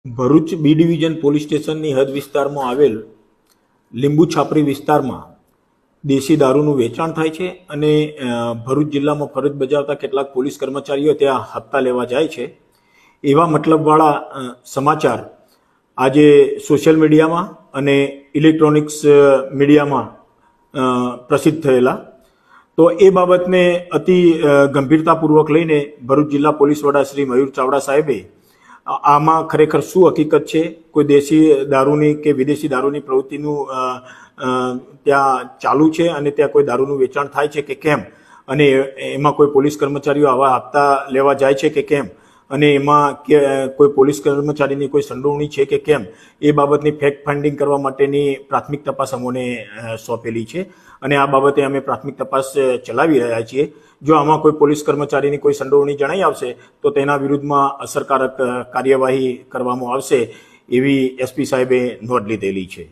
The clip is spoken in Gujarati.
ભરૂચ બી ડિવિઝન પોલીસ સ્ટેશનની હદ વિસ્તારમાં આવેલ લીંબુ છાપરી વિસ્તારમાં દેશી દારૂનું વેચાણ થાય છે અને ભરૂચ જિલ્લામાં ફરજ બજાવતા કેટલાક પોલીસ કર્મચારીઓ ત્યાં હપ્તા લેવા જાય છે. એવા મતલબવાળા સમાચાર આજે સોશિયલ મીડિયામાં અને ઇલેક્ટ્રોનિક્સ મીડિયામાં પ્રસિદ્ધ થયેલા. તો એ બાબતને અતિ ગંભીરતાપૂર્વક લઈને ભરૂચ જિલ્લા પોલીસ વડા શ્રી મયુર ચાવડા સાહેબે આમાં ખરેખર શું હકીકત છે, કોઈ દેશી દારૂની કે વિદેશી દારૂની પ્રવૃત્તિનું ત્યાં ચાલુ છે અને ત્યાં કોઈ દારૂનું વેચાણ થાય છે કે કેમ, અને એમાં કોઈ પોલીસ કર્મચારીઓ આવા હપ્તા લેવા જાય છે કે કેમ, અને એમાં કોઈ પોલીસ કર્મચારીની કોઈ સંડોવણી છે કે કેમ, એ બાબતની ફેક્ટ ફાઇન્ડિંગ કરવા માટેની પ્રાથમિક તપાસ અમોને સોંપેલી છે અને આ બાબતે અમે પ્રાથમિક તપાસ ચલાવી રહ્યા છીએ. જો આમાં કોઈ પોલીસ કર્મચારીની કોઈ સંડોવણી જણાઈ આવશે તો તેના વિરુદ્ધમાં અસરકારક કાર્યવાહી કરવામાં આવશે એવી એસપી સાહેબે નોંધ લીધેલી છે.